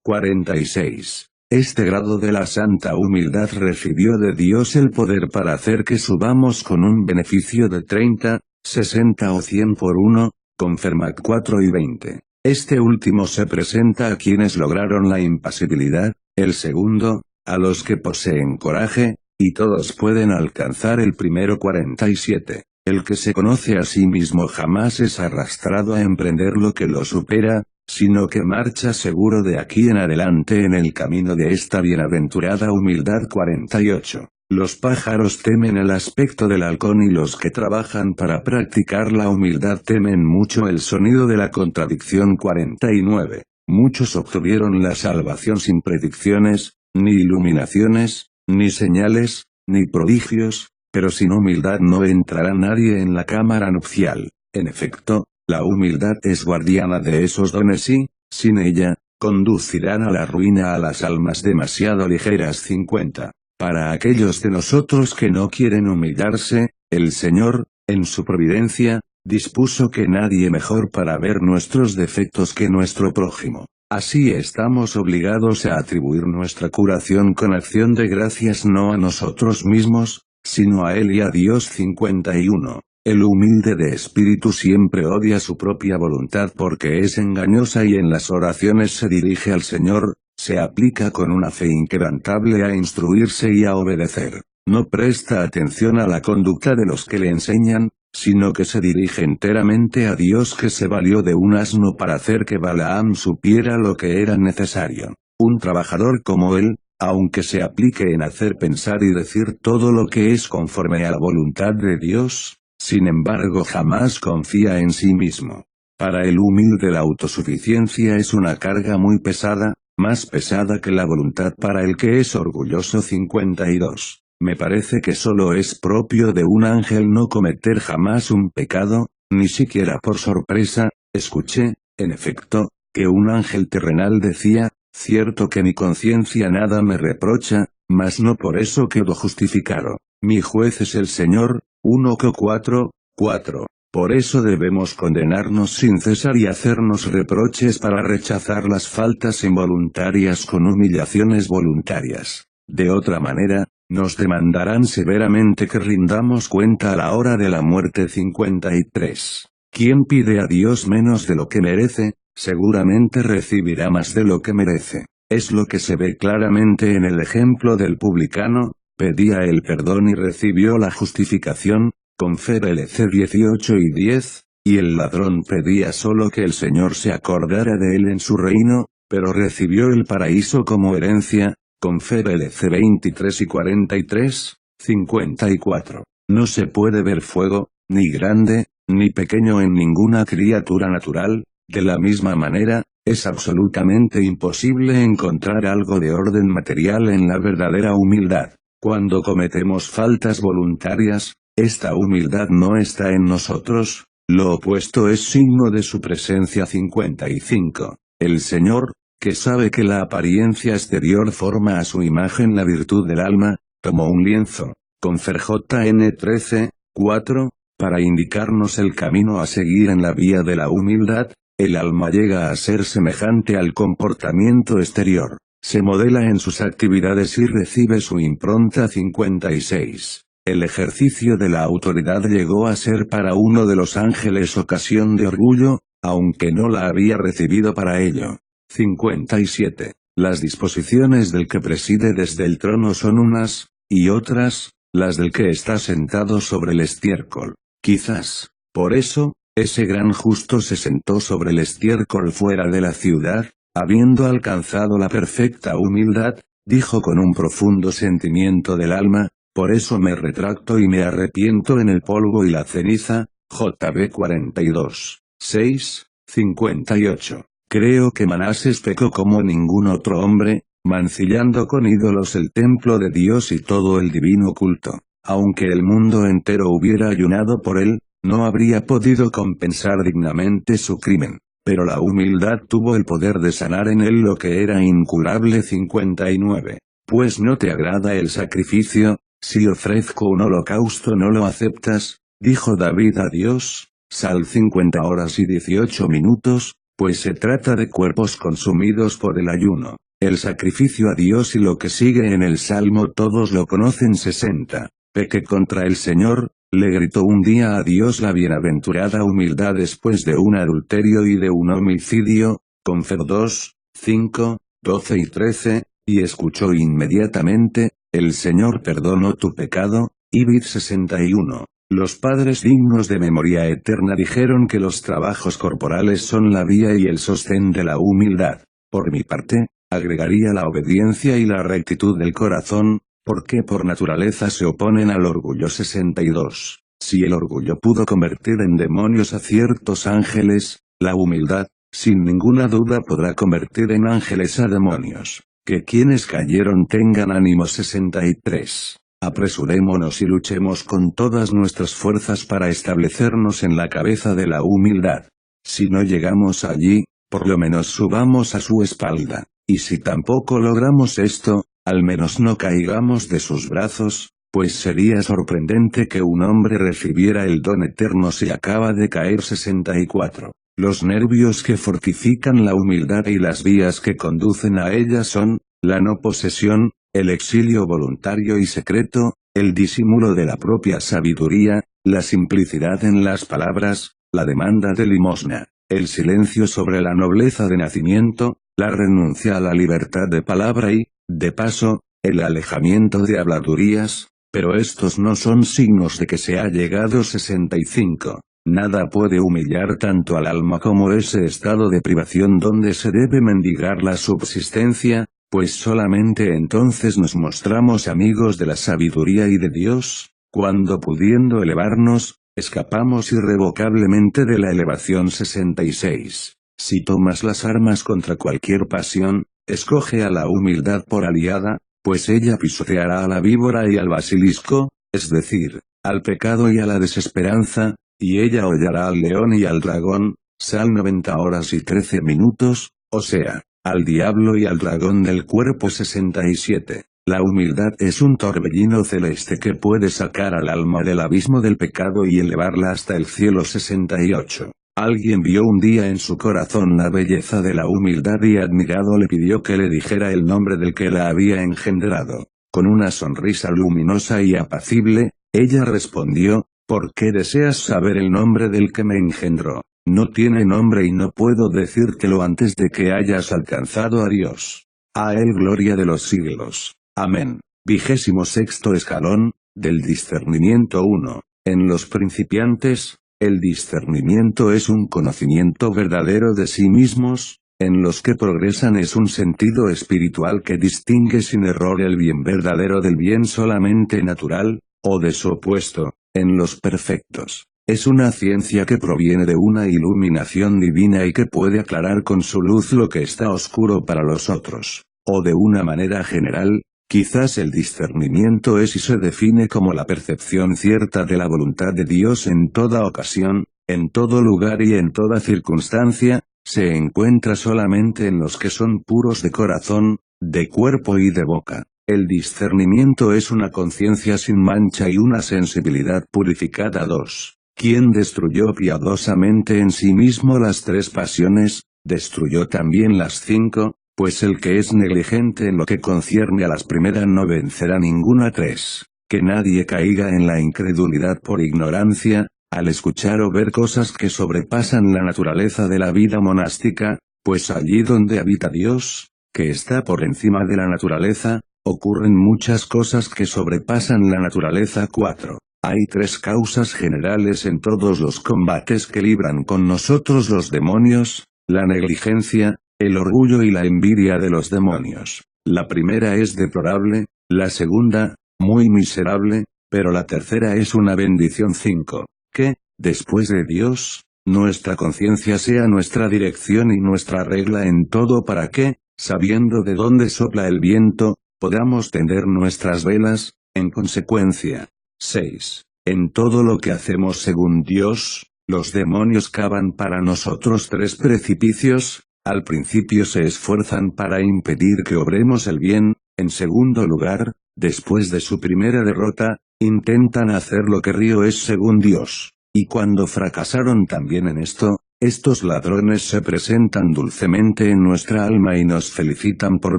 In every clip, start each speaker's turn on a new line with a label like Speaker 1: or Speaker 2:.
Speaker 1: 46. Este grado de la santa humildad recibió de Dios el poder para hacer que subamos con un beneficio de 30, 60 o 100 por uno, con Fermat 4 y 20. Este último se presenta a quienes lograron la impasibilidad, el segundo, a los que poseen coraje, y todos pueden alcanzar el primero. 47. El que se conoce a sí mismo jamás es arrastrado a emprender lo que lo supera, sino que marcha seguro de aquí en adelante en el camino de esta bienaventurada humildad. 48. Los pájaros temen el aspecto del halcón y los que trabajan para practicar la humildad temen mucho el sonido de la contradicción. 49. Muchos obtuvieron la salvación sin predicciones, ni iluminaciones, ni señales, ni prodigios, pero sin humildad no entrará nadie en la cámara nupcial. En efecto, la humildad es guardiana de esos dones y, sin ella, conducirán a la ruina a las almas demasiado ligeras. 50. Para aquellos de nosotros que no quieren humillarse, el Señor, en su providencia, dispuso que nadie mejor para ver nuestros defectos que nuestro prójimo. Así estamos obligados a atribuir nuestra curación con acción de gracias no a nosotros mismos, sino a Él y a Dios. 51. El humilde de espíritu siempre odia su propia voluntad porque es engañosa y en las oraciones se dirige al Señor, se aplica con una fe inquebrantable a instruirse y a obedecer. No presta atención a la conducta de los que le enseñan, sino que se dirige enteramente a Dios que se valió de un asno para hacer que Balaam supiera lo que era necesario. Un trabajador como él, aunque se aplique en hacer pensar y decir todo lo que es conforme a la voluntad de Dios, sin embargo jamás confía en sí mismo. Para el humilde la autosuficiencia es una carga muy pesada, más pesada que la voluntad para el que es orgulloso. 52. Me parece que solo es propio de un ángel no cometer jamás un pecado, ni siquiera por sorpresa. Escuché, en efecto, que un ángel terrenal decía, cierto que mi conciencia nada me reprocha, mas no por eso quedo justificado. Mi juez es el Señor. 1 Co 4, 4. Por eso debemos condenarnos sin cesar y hacernos reproches para rechazar las faltas involuntarias con humillaciones voluntarias. De otra manera, nos demandarán severamente que rindamos cuenta a la hora de la muerte. 53. Quien pide a Dios menos de lo que merece, seguramente recibirá más de lo que merece. Es lo que se ve claramente en el ejemplo del publicano, pedía el perdón y recibió la justificación, con FLC 18 y 10, y el ladrón pedía solo que el Señor se acordara de él en su reino, pero recibió el paraíso como herencia, con FLC 23 y 43, 54. No se puede ver fuego, ni grande, ni pequeño en ninguna criatura natural. De la misma manera, es absolutamente imposible encontrar algo de orden material en la verdadera humildad. Cuando cometemos faltas voluntarias, esta humildad no está en nosotros, lo opuesto es signo de su presencia. 55. El Señor, que sabe que la apariencia exterior forma a su imagen la virtud del alma, tomó un lienzo, con JN 13, 4, para indicarnos el camino a seguir en la vía de la humildad. El alma llega a ser semejante al comportamiento exterior, se modela en sus actividades y recibe su impronta. 56. El ejercicio de la autoridad llegó a ser para uno de los ángeles ocasión de orgullo, aunque no la había recibido para ello. 57. Las disposiciones del que preside desde el trono son unas, y otras, las del que está sentado sobre el estiércol. Quizás, por eso, ese gran justo se sentó sobre el estiércol fuera de la ciudad, habiendo alcanzado la perfecta humildad, dijo con un profundo sentimiento del alma, por eso me retracto y me arrepiento en el polvo y la ceniza. JB 42, 6, 58. Creo que Manases pecó como ningún otro hombre, mancillando con ídolos el templo de Dios y todo el divino culto. Aunque el mundo entero hubiera ayunado por él, no habría podido compensar dignamente su crimen. Pero la humildad tuvo el poder de sanar en él lo que era incurable. 59. Pues no te agrada el sacrificio, si ofrezco un holocausto no lo aceptas, dijo David a Dios. Sal 50 horas y 18 minutos, pues se trata de cuerpos consumidos por el ayuno, el sacrificio a Dios y lo que sigue en el Salmo todos lo conocen. 60. Pequé contra el Señor, le gritó un día a Dios la bienaventurada humildad después de un adulterio y de un homicidio, Confer 2, 5, 12 y 13, y escuchó inmediatamente, el Señor perdonó tu pecado, Ibid 61. Los padres dignos de memoria eterna dijeron que los trabajos corporales son la vía y el sostén de la humildad. Por mi parte, agregaría la obediencia y la rectitud del corazón, porque por naturaleza se oponen al orgullo. 62. Si el orgullo pudo convertir en demonios a ciertos ángeles, la humildad, sin ninguna duda podrá convertir en ángeles a demonios. Que quienes cayeron tengan ánimo. 63. Apresurémonos y luchemos con todas nuestras fuerzas para establecernos en la cabeza de la humildad. Si no llegamos allí, por lo menos subamos a su espalda, y si tampoco logramos esto, al menos no caigamos de sus brazos, pues sería sorprendente que un hombre recibiera el don eterno si acaba de caer. 64. Los nervios que fortifican la humildad y las vías que conducen a ella son, la no posesión, el exilio voluntario y secreto, el disimulo de la propia sabiduría, la simplicidad en las palabras, la demanda de limosna, el silencio sobre la nobleza de nacimiento, la renuncia a la libertad de palabra y, de paso, el alejamiento de habladurías, pero estos no son signos de que se ha llegado. 65. Nada puede humillar tanto al alma como ese estado de privación donde se debe mendigar la subsistencia, pues solamente entonces nos mostramos amigos de la sabiduría y de Dios, cuando pudiendo elevarnos, escapamos irrevocablemente de la elevación. 66. Si tomas las armas contra cualquier pasión, escoge a la humildad por aliada, pues ella pisoteará a la víbora y al basilisco, es decir, al pecado y a la desesperanza, y ella hollará al león y al dragón, Sal 90 horas y 13 minutos, o sea, al diablo y al dragón del cuerpo. 67. La humildad es un torbellino celeste que puede sacar al alma del abismo del pecado y elevarla hasta el cielo. 68. Alguien vio un día en su corazón la belleza de la humildad y admirado le pidió que le dijera el nombre del que la había engendrado. Con una sonrisa luminosa y apacible, ella respondió, ¿por qué deseas saber el nombre del que me engendró? No tiene nombre y no puedo decírtelo antes de que hayas alcanzado a Dios. A él gloria de los siglos. Amén. 26º escalón, del discernimiento 1. En los principiantes, el discernimiento es un conocimiento verdadero de sí mismos, en los que progresan es un sentido espiritual que distingue sin error el bien verdadero del bien solamente natural, o de su opuesto, en los perfectos. Es una ciencia que proviene de una iluminación divina y que puede aclarar con su luz lo que está oscuro para los otros. O de una manera general, quizás el discernimiento es y se define como la percepción cierta de la voluntad de Dios en toda ocasión, en todo lugar y en toda circunstancia, se encuentra solamente en los que son puros de corazón, de cuerpo y de boca. El discernimiento es una conciencia sin mancha y una sensibilidad purificada. 2. Quien destruyó piadosamente en sí mismo las 3 pasiones, destruyó también las 5, pues el que es negligente en lo que concierne a las primeras no vencerá ninguna. 3. Que nadie caiga en la incredulidad por ignorancia, al escuchar o ver cosas que sobrepasan la naturaleza de la vida monástica, pues allí donde habita Dios, que está por encima de la naturaleza, ocurren muchas cosas que sobrepasan la naturaleza. 4. Hay 3 causas generales en todos los combates que libran con nosotros los demonios, la negligencia, el orgullo y la envidia de los demonios. La primera es deplorable, la segunda, muy miserable, pero la tercera es una bendición. 5. Que, después de Dios, nuestra conciencia sea nuestra dirección y nuestra regla en todo para que, sabiendo de dónde sopla el viento, podamos tender nuestras velas, en consecuencia. 6. En todo lo que hacemos según Dios, los demonios cavan para nosotros 3 precipicios, al principio se esfuerzan para impedir que obremos el bien, en segundo lugar, después de su primera derrota, intentan hacer lo que Río es según Dios, y cuando fracasaron también en esto, Estos ladrones se presentan dulcemente en nuestra alma y nos felicitan por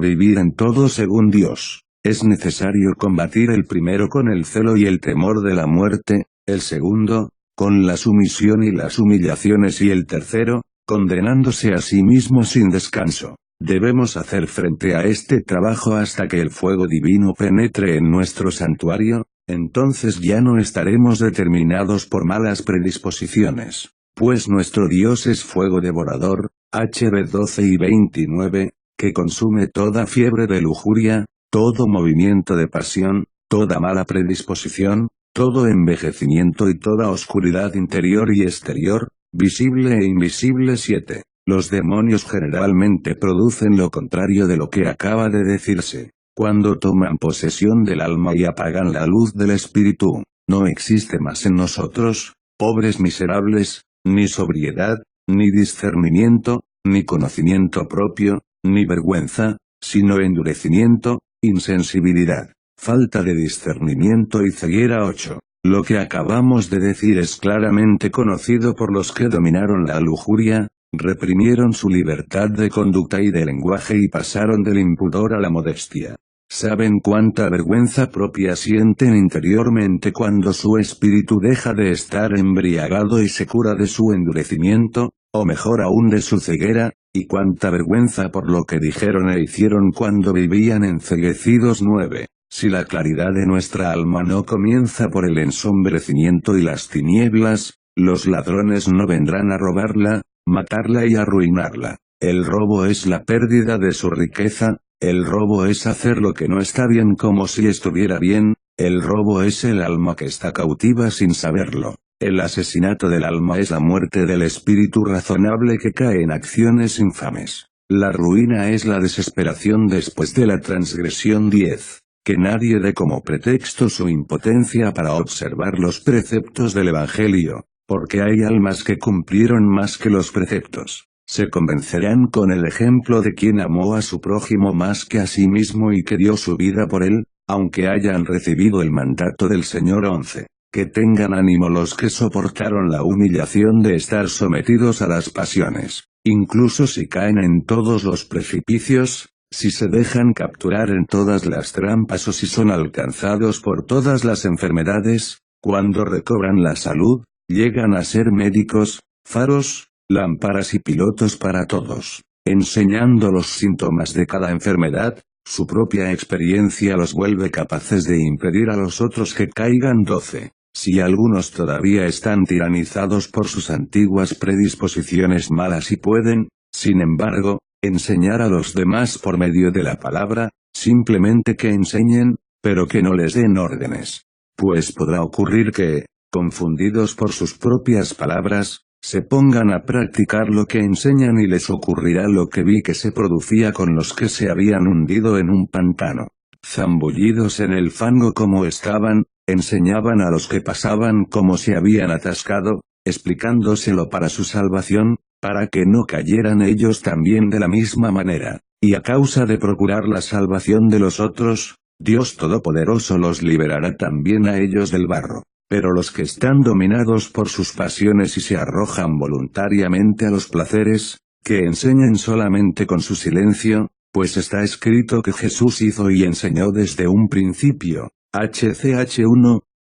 Speaker 1: vivir en todo según Dios. Es necesario combatir el primero con el celo y el temor de la muerte, el segundo, con la sumisión y las humillaciones y el tercero, condenándose a sí mismo sin descanso. Debemos hacer frente a este trabajo hasta que el fuego divino penetre en nuestro santuario, entonces ya no estaremos determinados por malas predisposiciones. Pues nuestro Dios es fuego devorador, HB 12 y 29, que consume toda fiebre de lujuria, todo movimiento de pasión, toda mala predisposición, todo envejecimiento y toda oscuridad interior y exterior, visible e invisible. 7. Los demonios generalmente producen lo contrario de lo que acaba de decirse. Cuando toman posesión del alma y apagan la luz del espíritu, no existe más en nosotros, pobres miserables, ni sobriedad, ni discernimiento, ni conocimiento propio, ni vergüenza, sino endurecimiento, insensibilidad, falta de discernimiento y ceguera. 8. Lo que acabamos de decir es claramente conocido por los que dominaron la lujuria, reprimieron su libertad de conducta y de lenguaje y pasaron del impudor a la modestia. Saben cuánta vergüenza propia sienten interiormente cuando su espíritu deja de estar embriagado y se cura de su endurecimiento, o mejor aún de su ceguera, y cuánta vergüenza por lo que dijeron e hicieron cuando vivían enceguecidos. 9. Si la claridad de nuestra alma no comienza por el ensombrecimiento y las tinieblas, los ladrones no vendrán a robarla, matarla y arruinarla. El robo es la pérdida de su riqueza, el robo es hacer lo que no está bien como si estuviera bien, el robo es el alma que está cautiva sin saberlo. El asesinato del alma es la muerte del espíritu razonable que cae en acciones infames. La ruina es la desesperación después de la transgresión. 10. Que nadie dé como pretexto su impotencia para observar los preceptos del Evangelio, porque hay almas que cumplieron más que los preceptos. Se convencerán con el ejemplo de quien amó a su prójimo más que a sí mismo y que dio su vida por él, aunque hayan recibido el mandato del Señor. 11. Que tengan ánimo los que soportaron la humillación de estar sometidos a las pasiones, incluso si caen en todos los precipicios, si se dejan capturar en todas las trampas o si son alcanzados por todas las enfermedades, cuando recobran la salud, llegan a ser médicos, faros, lámparas y pilotos para todos, enseñando los síntomas de cada enfermedad. Su propia experiencia los vuelve capaces de impedir a los otros que caigan. 12. Si algunos todavía están tiranizados por sus antiguas predisposiciones malas y pueden, sin embargo, enseñar a los demás por medio de la palabra, simplemente que enseñen, pero que no les den órdenes. Pues podrá ocurrir que, confundidos por sus propias palabras, se pongan a practicar lo que enseñan y les ocurrirá lo que vi que se producía con los que se habían hundido en un pantano. Zambullidos en el fango como estaban, enseñaban a los que pasaban cómo se habían atascado, explicándoselo para su salvación, para que no cayeran ellos también de la misma manera, y a causa de procurar la salvación de los otros, Dios Todopoderoso los liberará también a ellos del barro. Pero los que están dominados por sus pasiones y se arrojan voluntariamente a los placeres, que enseñen solamente con su silencio, pues está escrito que Jesús hizo y enseñó desde un principio. HCH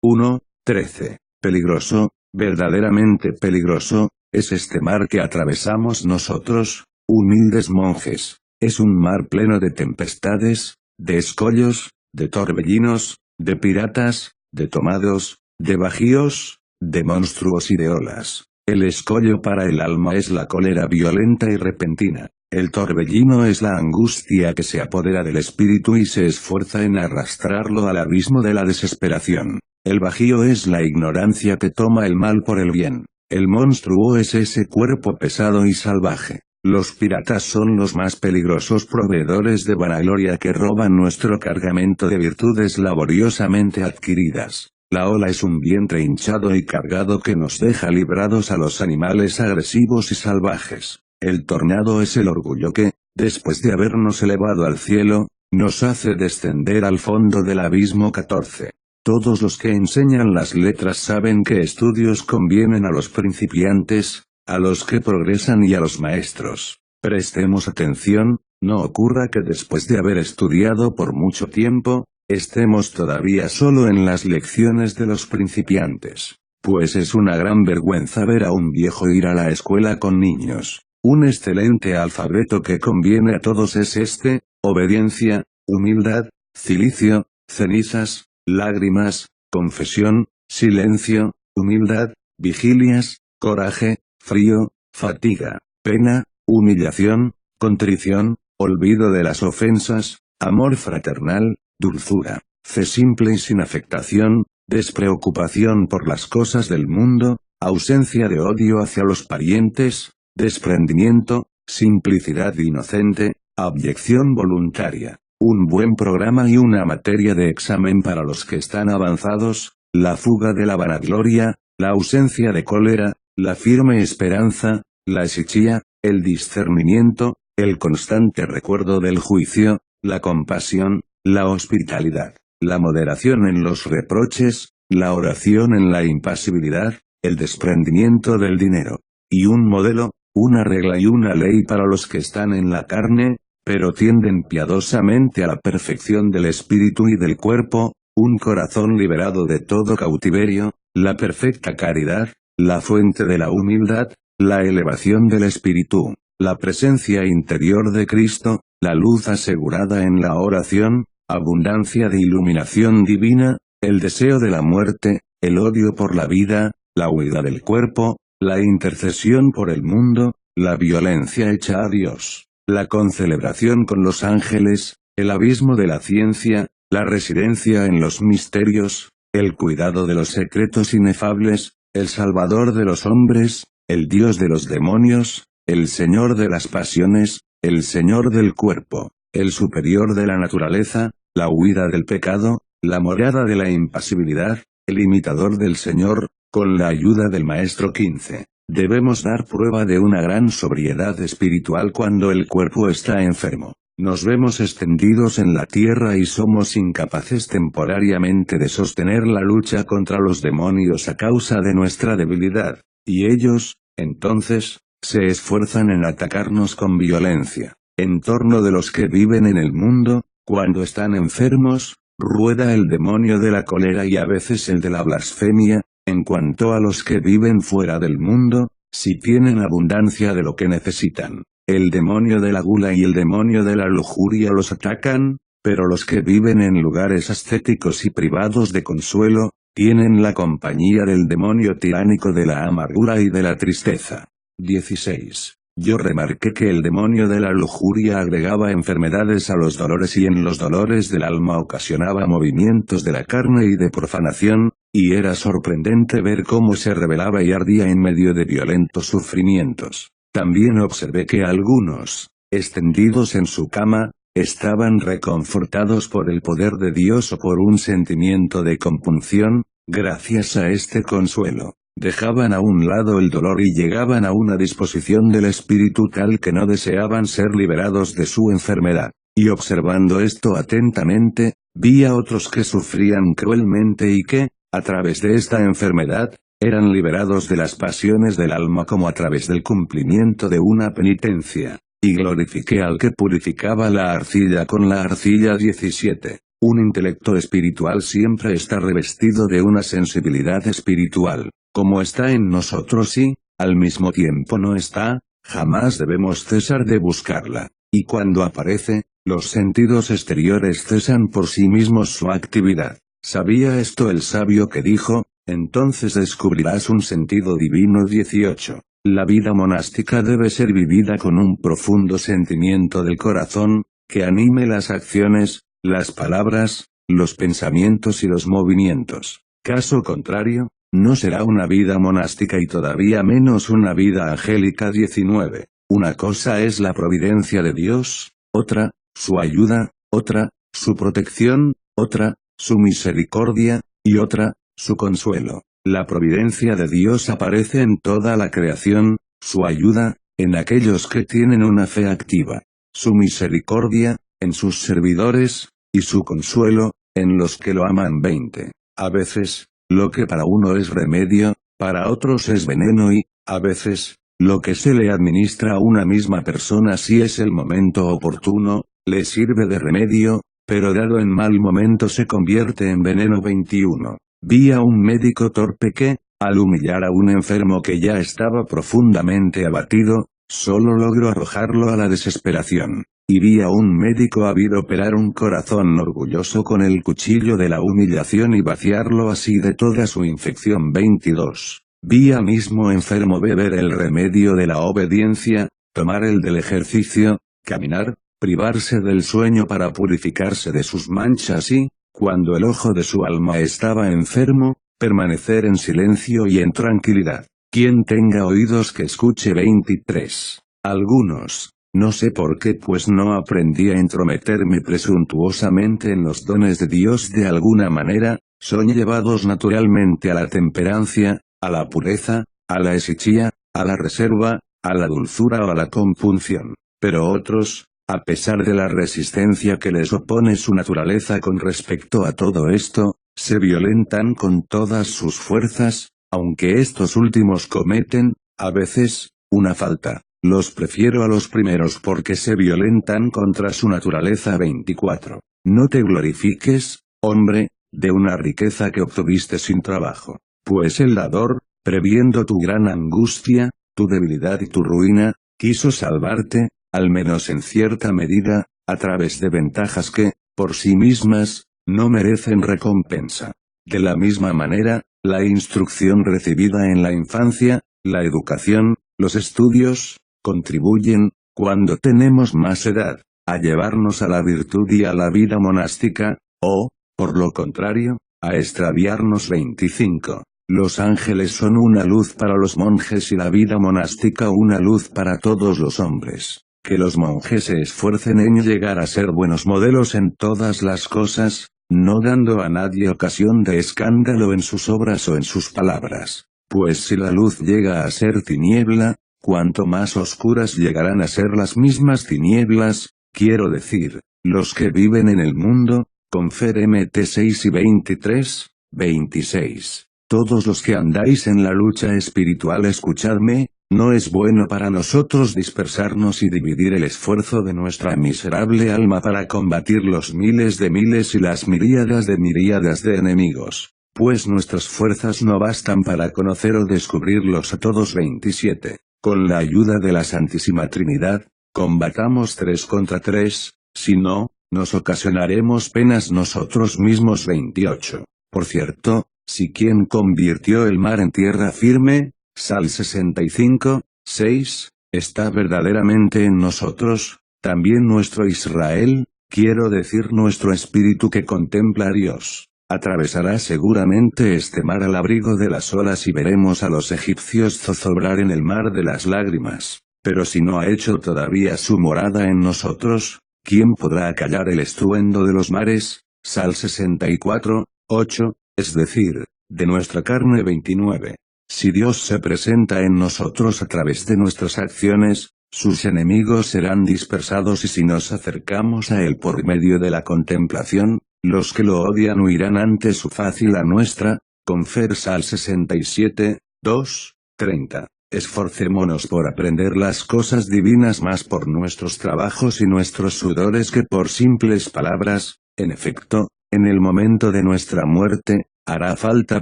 Speaker 1: 1:13. Peligroso, verdaderamente peligroso, es este mar que atravesamos nosotros, humildes monjes. Es un mar pleno de tempestades, de escollos, de torbellinos, de piratas, de tomados, de bajíos, de monstruos y de olas. El escollo para el alma es la cólera violenta y repentina. El torbellino es la angustia que se apodera del espíritu y se esfuerza en arrastrarlo al abismo de la desesperación. El bajío es la ignorancia que toma el mal por el bien. El monstruo es ese cuerpo pesado y salvaje. Los piratas son los más peligrosos proveedores de vanagloria que roban nuestro cargamento de virtudes laboriosamente adquiridas. La ola es un vientre hinchado y cargado que nos deja librados a los animales agresivos y salvajes. El tornado es el orgullo que, después de habernos elevado al cielo, nos hace descender al fondo del abismo. 14. Todos los que enseñan las letras saben que estudios convienen a los principiantes, a los que progresan y a los maestros. Prestemos atención, no ocurra que después de haber estudiado por mucho tiempo, estemos todavía solo en las lecciones de los principiantes. Pues es una gran vergüenza ver a un viejo ir a la escuela con niños. Un excelente alfabeto que conviene a todos es este: obediencia, humildad, cilicio, cenizas, lágrimas, confesión, silencio, humildad, vigilias, coraje, frío, fatiga, pena, humillación, contrición, olvido de las ofensas, amor fraternal, dulzura, fe simple y sin afectación, despreocupación por las cosas del mundo, ausencia de odio hacia los parientes, desprendimiento, simplicidad inocente, abyección voluntaria, un buen programa y una materia de examen para los que están avanzados, la fuga de la vanagloria, la ausencia de cólera, la firme esperanza, la esichía, el discernimiento, el constante recuerdo del juicio, la compasión, la hospitalidad, la moderación en los reproches, la oración en la impasibilidad, el desprendimiento del dinero. Y un modelo, una regla y una ley para los que están en la carne, pero tienden piadosamente a la perfección del espíritu y del cuerpo, un corazón liberado de todo cautiverio, la perfecta caridad, la fuente de la humildad, la elevación del espíritu, la presencia interior de Cristo, la luz asegurada en la oración, abundancia de iluminación divina, el deseo de la muerte, el odio por la vida, la huida del cuerpo, la intercesión por el mundo, la violencia hecha a Dios, la concelebración con los ángeles, el abismo de la ciencia, la residencia en los misterios, el cuidado de los secretos inefables, el Salvador de los hombres, el Dios de los demonios, el Señor de las pasiones, el Señor del cuerpo, el superior de la naturaleza, la huida del pecado, la morada de la impasibilidad, el imitador del Señor, con la ayuda del Maestro 15. Debemos dar prueba de una gran sobriedad espiritual cuando el cuerpo está enfermo. Nos vemos extendidos en la tierra y somos incapaces temporariamente de sostener la lucha contra los demonios a causa de nuestra debilidad, y ellos, entonces, se esfuerzan en atacarnos con violencia. En torno de los que viven en el mundo, cuando están enfermos, rueda el demonio de la cólera y a veces el de la blasfemia. En cuanto a los que viven fuera del mundo, si tienen abundancia de lo que necesitan, el demonio de la gula y el demonio de la lujuria los atacan, pero los que viven en lugares ascéticos y privados de consuelo, tienen la compañía del demonio tiránico de la amargura y de la tristeza. 16. Yo remarqué que el demonio de la lujuria agregaba enfermedades a los dolores y en los dolores del alma ocasionaba movimientos de la carne y de profanación, y era sorprendente ver cómo se rebelaba y ardía en medio de violentos sufrimientos. También observé que algunos, extendidos en su cama, estaban reconfortados por el poder de Dios o por un sentimiento de compunción. Gracias a este consuelo, dejaban a un lado el dolor y llegaban a una disposición del espíritu tal que no deseaban ser liberados de su enfermedad. Y observando esto atentamente, vi a otros que sufrían cruelmente y que, a través de esta enfermedad, eran liberados de las pasiones del alma como a través del cumplimiento de una penitencia. Y glorifiqué al que purificaba la arcilla con la arcilla. 17. Un intelecto espiritual siempre está revestido de una sensibilidad espiritual, como está en nosotros y, al mismo tiempo no está, jamás debemos cesar de buscarla, y cuando aparece, los sentidos exteriores cesan por sí mismos su actividad. ¿Sabía esto el sabio que dijo? Entonces descubrirás un sentido divino. 18. La vida monástica debe ser vivida con un profundo sentimiento del corazón, que anime las acciones, las palabras, los pensamientos y los movimientos. Caso contrario, no será una vida monástica y todavía menos una vida angélica. 19. Una cosa es la providencia de Dios, otra, su ayuda, otra, su protección, otra, su misericordia, y otra, su consuelo. La providencia de Dios aparece en toda la creación, su ayuda, en aquellos que tienen una fe activa, su misericordia, en sus servidores, y su consuelo, en los que lo aman. 20. A veces, lo que para uno es remedio, para otros es veneno y, a veces, Lo que se le administra a una misma persona si es el momento oportuno, le sirve de remedio, pero dado en mal momento se convierte en veneno. 21. Vi a un médico torpe que, al humillar a un enfermo que ya estaba profundamente abatido, solo logró arrojarlo a la desesperación. Y vi a un médico hábil operar un corazón orgulloso con el cuchillo de la humillación y vaciarlo así de toda su infección. 22. Vi a mismo enfermo beber el remedio de la obediencia, tomar el del ejercicio, caminar, privarse del sueño para purificarse de sus manchas y, cuando el ojo de su alma estaba enfermo, permanecer en silencio y en tranquilidad. Quien tenga oídos que escuche. 23. Algunos, no sé por qué pues no aprendí a entrometerme presuntuosamente en los dones de Dios de alguna manera, son llevados naturalmente a la temperancia, a la pureza, a la hesichía, a la reserva, a la dulzura o a la compunción. Pero otros, a pesar de la resistencia que les opone su naturaleza con respecto a todo esto, se violentan con todas sus fuerzas, aunque estos últimos cometen, a veces, una falta. Los prefiero a los primeros porque se violentan contra su naturaleza. 24. No te glorifiques, hombre, de una riqueza que obtuviste sin trabajo, pues el dador, previendo tu gran angustia, tu debilidad y tu ruina, quiso salvarte, al menos en cierta medida, a través de ventajas que, por sí mismas, no merecen recompensa. De la misma manera, la instrucción recibida en la infancia, la educación, los estudios, contribuyen, cuando tenemos más edad, a llevarnos a la virtud y a la vida monástica, o, por lo contrario, a extraviarnos. 25. Los ángeles son una luz para los monjes y la vida monástica una luz para todos los hombres. Que los monjes se esfuercen en llegar a ser buenos modelos en todas las cosas, no dando a nadie ocasión de escándalo en sus obras o en sus palabras. Pues si la luz llega a ser tiniebla, cuanto más oscuras llegarán a ser las mismas tinieblas, quiero decir, los que viven en el mundo. Confer Mt 6 y 23, 26. Todos los que andáis en la lucha espiritual escuchadme, no es bueno para nosotros dispersarnos y dividir el esfuerzo de nuestra miserable alma para combatir los miles de miles y las miríadas de enemigos, pues nuestras fuerzas no bastan para conocer o descubrirlos a todos. 27. Con la ayuda de la Santísima Trinidad, combatamos 3 contra 3, si no, nos ocasionaremos penas nosotros mismos. 28. Por cierto, si quien convirtió el mar en tierra firme, Sal 65, 6, está verdaderamente en nosotros, también nuestro Israel, quiero decir nuestro espíritu que contempla a Dios, atravesará seguramente este mar al abrigo de las olas y veremos a los egipcios zozobrar en el mar de las lágrimas. Pero si no ha hecho todavía su morada en nosotros, ¿quién podrá acallar el estruendo de los mares? Sal 64, 8, es decir, de nuestra carne. 29. Si Dios se presenta en nosotros a través de nuestras acciones, sus enemigos serán dispersados y si nos acercamos a Él por medio de la contemplación, los que lo odian huirán ante su faz y la nuestra. Confer Sal 67, 2, 30. Esforcémonos por aprender las cosas divinas más por nuestros trabajos y nuestros sudores que por simples palabras. En efecto, en el momento de nuestra muerte, hará falta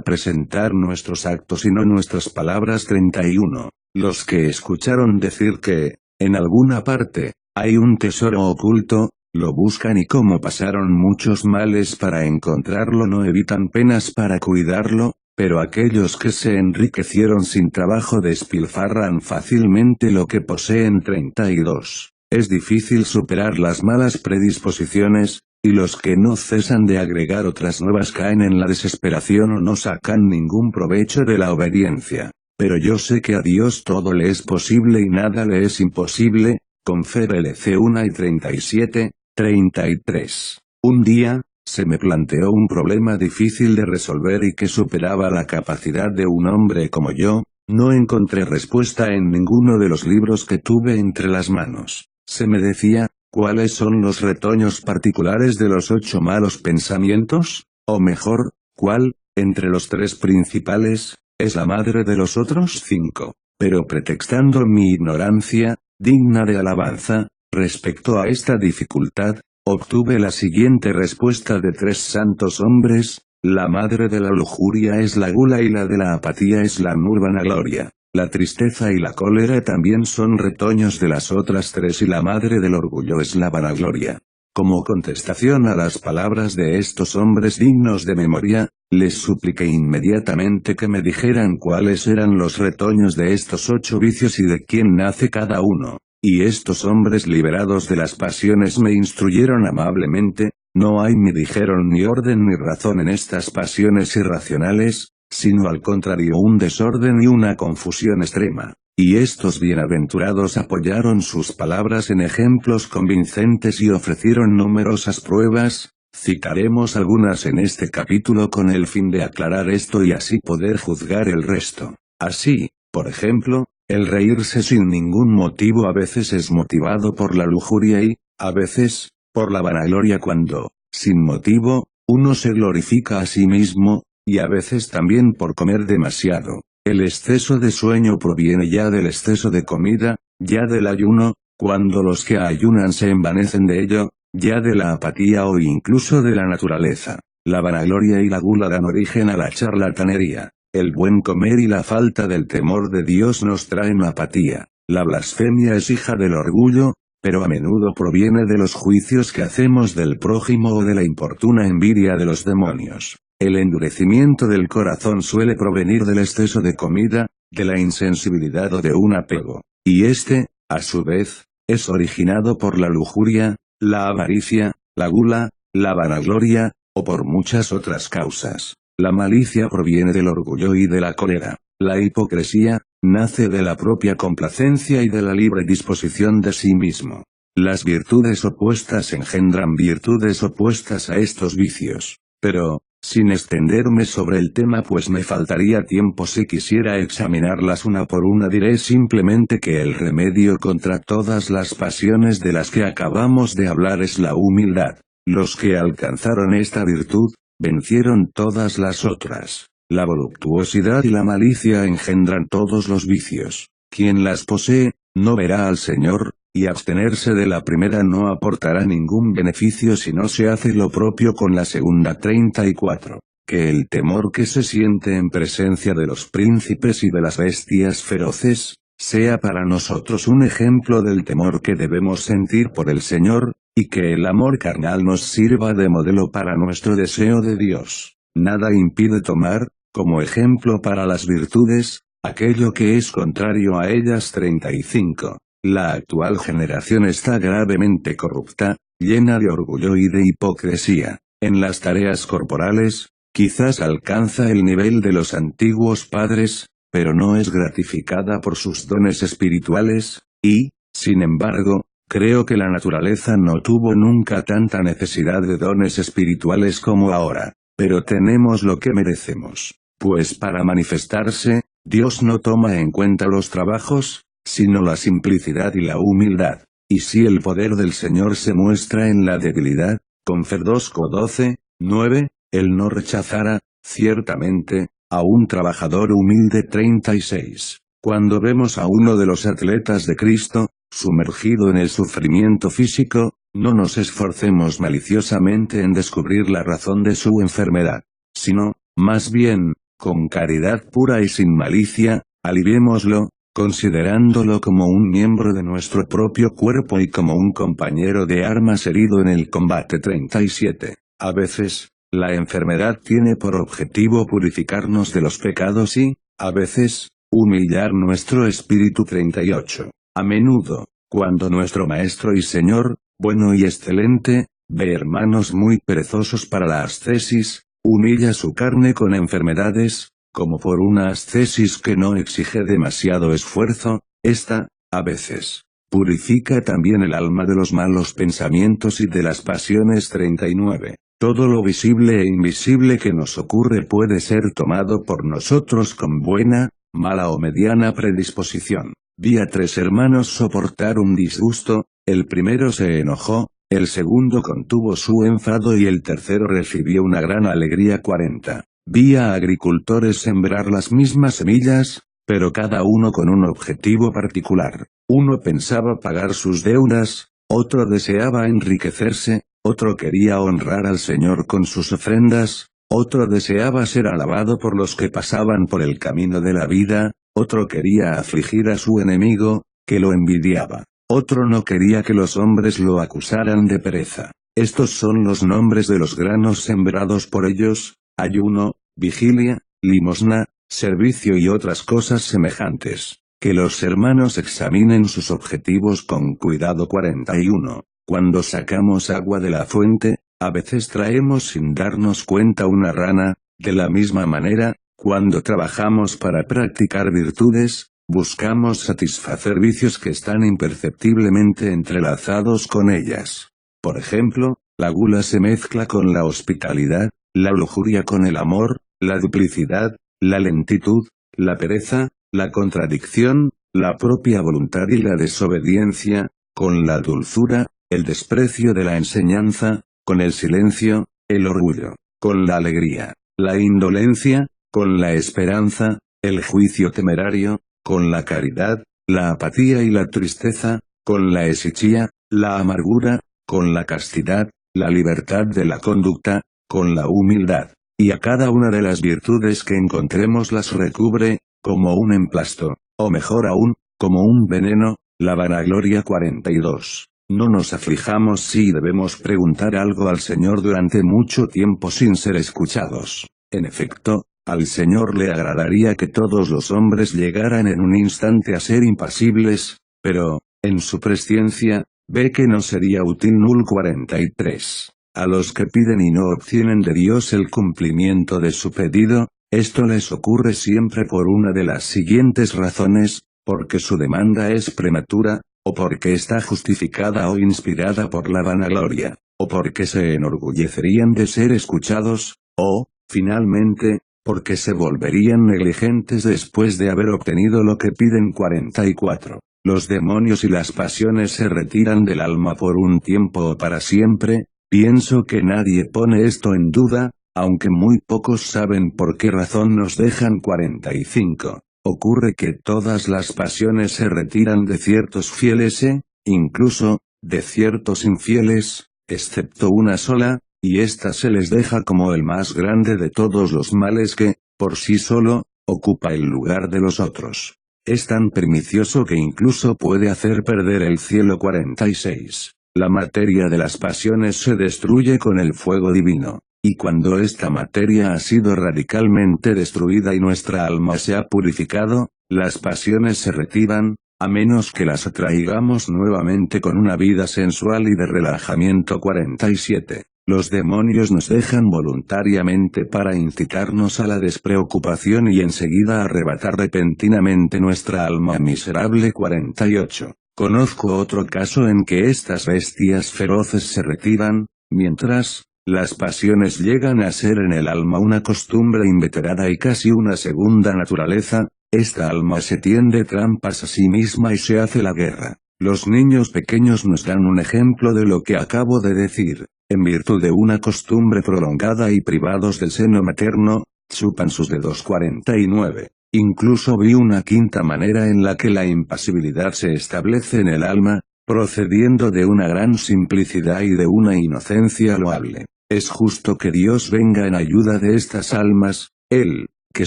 Speaker 1: presentar nuestros actos y no nuestras palabras. 31. Los que escucharon decir que, en alguna parte, hay un tesoro oculto, lo buscan y como pasaron muchos males para encontrarlo no evitan penas para cuidarlo, pero aquellos que se enriquecieron sin trabajo despilfarran fácilmente lo que poseen. 32. Es difícil superar las malas predisposiciones, y los que no cesan de agregar otras nuevas caen en la desesperación o no sacan ningún provecho de la obediencia. Pero yo sé que a Dios todo le es posible y nada le es imposible. Confer LC 1 y 37, 33. Un día, se me planteó un problema difícil de resolver y que superaba la capacidad de un hombre como yo. No encontré respuesta en ninguno de los libros que tuve entre las manos. Se me decía, ¿cuáles son los retoños particulares de los 8 malos pensamientos? O mejor, ¿cuál, entre los 3 principales, es la madre de los otros 5? pero pretextando mi ignorancia, digna de alabanza, respecto a esta dificultad, obtuve la siguiente respuesta de 3 santos hombres: la madre de la lujuria es la gula y la de la apatía es la vanagloria. La tristeza y la cólera también son retoños de las otras 3 y la madre del orgullo es la vanagloria. Como contestación a las palabras de estos hombres dignos de memoria, les supliqué inmediatamente que me dijeran cuáles eran los retoños de estos 8 vicios y de quién nace cada uno. Y estos hombres liberados de las pasiones me instruyeron amablemente: no hay, me dijeron, ni orden ni razón en estas pasiones irracionales, sino al contrario un desorden y una confusión extrema. Y estos bienaventurados apoyaron sus palabras en ejemplos convincentes y ofrecieron numerosas pruebas. Citaremos algunas en este capítulo con el fin de aclarar esto y así poder juzgar el resto. Así, por ejemplo, el reírse sin ningún motivo a veces es motivado por la lujuria y, a veces, por la vanagloria cuando, sin motivo, uno se glorifica a sí mismo, y a veces también por comer demasiado. El exceso de sueño proviene ya del exceso de comida, ya del ayuno, cuando los que ayunan se envanecen de ello, ya de la apatía o incluso de la naturaleza. La vanagloria y la gula dan origen a la charlatanería. El buen comer y la falta del temor de Dios nos traen apatía. La blasfemia es hija del orgullo, pero a menudo proviene de los juicios que hacemos del prójimo o de la importuna envidia de los demonios. El endurecimiento del corazón suele provenir del exceso de comida, de la insensibilidad o de un apego. Y este, a su vez, es originado por la lujuria, la avaricia, la gula, la vanagloria, o por muchas otras causas. La malicia proviene del orgullo y de la cólera. La hipocresía nace de la propia complacencia y de la libre disposición de sí mismo. Las virtudes opuestas engendran virtudes opuestas a estos vicios. Pero, sin extenderme sobre el tema pues me faltaría tiempo si quisiera examinarlas una por una, diré simplemente que el remedio contra todas las pasiones de las que acabamos de hablar es la humildad. Los que alcanzaron esta virtud, vencieron todas las otras. La voluptuosidad y la malicia engendran todos los vicios. Quien las posee, no verá al Señor, y abstenerse de la primera no aportará ningún beneficio si no se hace lo propio con la segunda. 34. Que el temor que se siente en presencia de los príncipes y de las bestias feroces, sea para nosotros un ejemplo del temor que debemos sentir por el Señor, y que el amor carnal nos sirva de modelo para nuestro deseo de Dios. Nada impide tomar, como ejemplo para las virtudes, aquello que es contrario a ellas. 35. La actual generación está gravemente corrupta, llena de orgullo y de hipocresía. En las tareas corporales, quizás alcanza el nivel de los antiguos padres, pero no es gratificada por sus dones espirituales, y, sin embargo, creo que la naturaleza no tuvo nunca tanta necesidad de dones espirituales como ahora. Pero tenemos lo que merecemos, pues para manifestarse, Dios no toma en cuenta los trabajos, sino la simplicidad y la humildad. Y si el poder del Señor se muestra en la debilidad, con Fer 2:12, 9, Él no rechazará, ciertamente, a un trabajador humilde. 36. Cuando vemos a uno de los atletas de Cristo, sumergido en el sufrimiento físico, no nos esforcemos maliciosamente en descubrir la razón de su enfermedad, sino, más bien, con caridad pura y sin malicia, aliviémoslo, considerándolo como un miembro de nuestro propio cuerpo y como un compañero de armas herido en el combate. 37. A veces, la enfermedad tiene por objetivo purificarnos de los pecados y, a veces, humillar nuestro espíritu. 38. A menudo, cuando nuestro Maestro y Señor, bueno y excelente, ve hermanos muy perezosos para la ascesis, humilla su carne con enfermedades, como por una ascesis que no exige demasiado esfuerzo. Esta, a veces, purifica también el alma de los malos pensamientos y de las pasiones. 39. Todo lo visible e invisible que nos ocurre puede ser tomado por nosotros con buena, mala o mediana predisposición. Vi a 3 hermanos soportar un disgusto, el primero se enojó, el segundo contuvo su enfado y el tercero recibió una gran alegría. 40. Vi a agricultores sembrar las mismas semillas, pero cada uno con un objetivo particular. Uno pensaba pagar sus deudas, otro deseaba enriquecerse, otro quería honrar al Señor con sus ofrendas, otro deseaba ser alabado por los que pasaban por el camino de la vida, otro quería afligir a su enemigo, que lo envidiaba. Otro no quería que los hombres lo acusaran de pereza. Estos son los nombres de los granos sembrados por ellos: ayuno, vigilia, limosna, servicio y otras cosas semejantes. Que los hermanos examinen sus objetivos con cuidado. 41. Cuando sacamos agua de la fuente, a veces traemos sin darnos cuenta una rana. De la misma manera, cuando trabajamos para practicar virtudes, buscamos satisfacer vicios que están imperceptiblemente entrelazados con ellas. Por ejemplo, la gula se mezcla con la hospitalidad, la lujuria con el amor, la duplicidad, la lentitud, la pereza, la contradicción, la propia voluntad y la desobediencia, con la dulzura, el desprecio de la enseñanza, con el silencio, el orgullo, con la alegría, la indolencia, con la esperanza, el juicio temerario, con la caridad, la apatía y la tristeza, con la hesichía, la amargura, con la castidad, la libertad de la conducta, con la humildad. Y a cada una de las virtudes que encontremos las recubre, como un emplasto, o mejor aún, como un veneno, la vanagloria. 42. No nos aflijamos si debemos preguntar algo al Señor durante mucho tiempo sin ser escuchados. En efecto, al Señor le agradaría que todos los hombres llegaran en un instante a ser impasibles, pero, en su presciencia, ve que no sería útil. 43. A los que piden y no obtienen de Dios el cumplimiento de su pedido, esto les ocurre siempre por una de las siguientes razones: porque su demanda es prematura, o porque está justificada o inspirada por la vanagloria, o porque se enorgullecerían de ser escuchados, o, finalmente, porque se volverían negligentes después de haber obtenido lo que piden. 44. Los demonios y las pasiones se retiran del alma por un tiempo o para siempre. Pienso que nadie pone esto en duda, aunque muy pocos saben por qué razón nos dejan. 45. Ocurre que todas las pasiones se retiran de ciertos fieles incluso, de ciertos infieles, excepto una sola, y ésta se les deja como el más grande de todos los males que, por sí solo, ocupa el lugar de los otros. Es tan pernicioso que incluso puede hacer perder el cielo. 46. La materia de las pasiones se destruye con el fuego divino, y cuando esta materia ha sido radicalmente destruida y nuestra alma se ha purificado, las pasiones se retiran, a menos que las atraigamos nuevamente con una vida sensual y de relajamiento. 47. Los demonios nos dejan voluntariamente para incitarnos a la despreocupación y enseguida arrebatar repentinamente nuestra alma miserable. 48. Conozco otro caso en que estas bestias feroces se retiran, mientras, las pasiones llegan a ser en el alma una costumbre inveterada y casi una segunda naturaleza. Esta alma se tiende trampas a sí misma y se hace la guerra. Los niños pequeños nos dan un ejemplo de lo que acabo de decir. En virtud de una costumbre prolongada y privados del seno materno, chupan sus dedos. 49. Incluso vi una quinta manera en la que la impasibilidad se establece en el alma, procediendo de una gran simplicidad y de una inocencia loable. Es justo que Dios venga en ayuda de estas almas, Él, que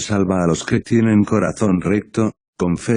Speaker 1: salva a los que tienen corazón recto,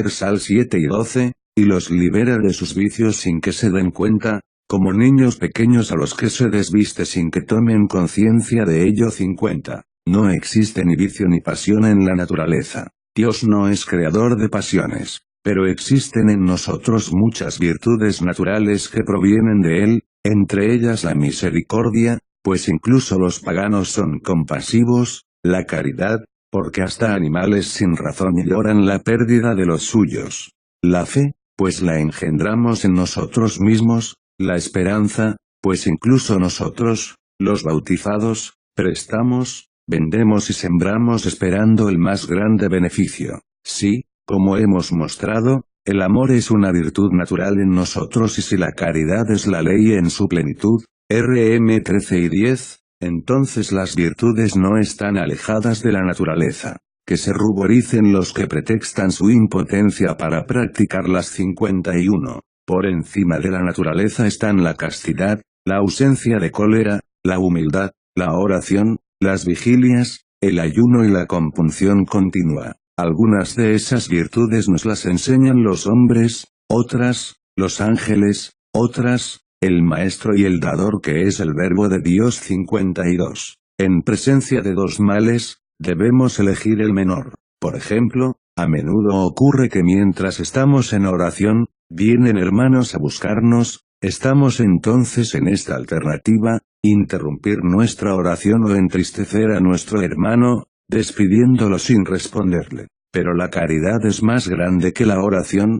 Speaker 1: Sal 7 y 12, y los libera de sus vicios sin que se den cuenta, como niños pequeños a los que se desviste sin que tomen conciencia de ello. 50. No existe ni vicio ni pasión en la naturaleza. Dios no es creador de pasiones, pero existen en nosotros muchas virtudes naturales que provienen de Él, entre ellas la misericordia, pues incluso los paganos son compasivos, la caridad, porque hasta animales sin razón lloran la pérdida de los suyos, la fe, pues la engendramos en nosotros mismos, la esperanza, pues incluso nosotros, los bautizados, prestamos, vendemos y sembramos esperando el más grande beneficio. Sí, como hemos mostrado, el amor es una virtud natural en nosotros y si la caridad es la ley en su plenitud, Rm 13 y 10, entonces las virtudes no están alejadas de la naturaleza. que se ruboricen los que pretextan su impotencia para practicar las 51. Por encima de la naturaleza están la castidad, la ausencia de cólera, la humildad, la oración, las vigilias, el ayuno y la compunción continua. Algunas de esas virtudes nos las enseñan los hombres, otras, los ángeles, otras, el Maestro y el Dador que es el Verbo de Dios. 52. En presencia de dos males, debemos elegir el menor. Por ejemplo, a menudo ocurre que mientras estamos en oración, vienen hermanos a buscarnos, estamos entonces en esta alternativa, interrumpir nuestra oración o entristecer a nuestro hermano, despidiéndolo sin responderle. Pero la caridad es más grande que la oración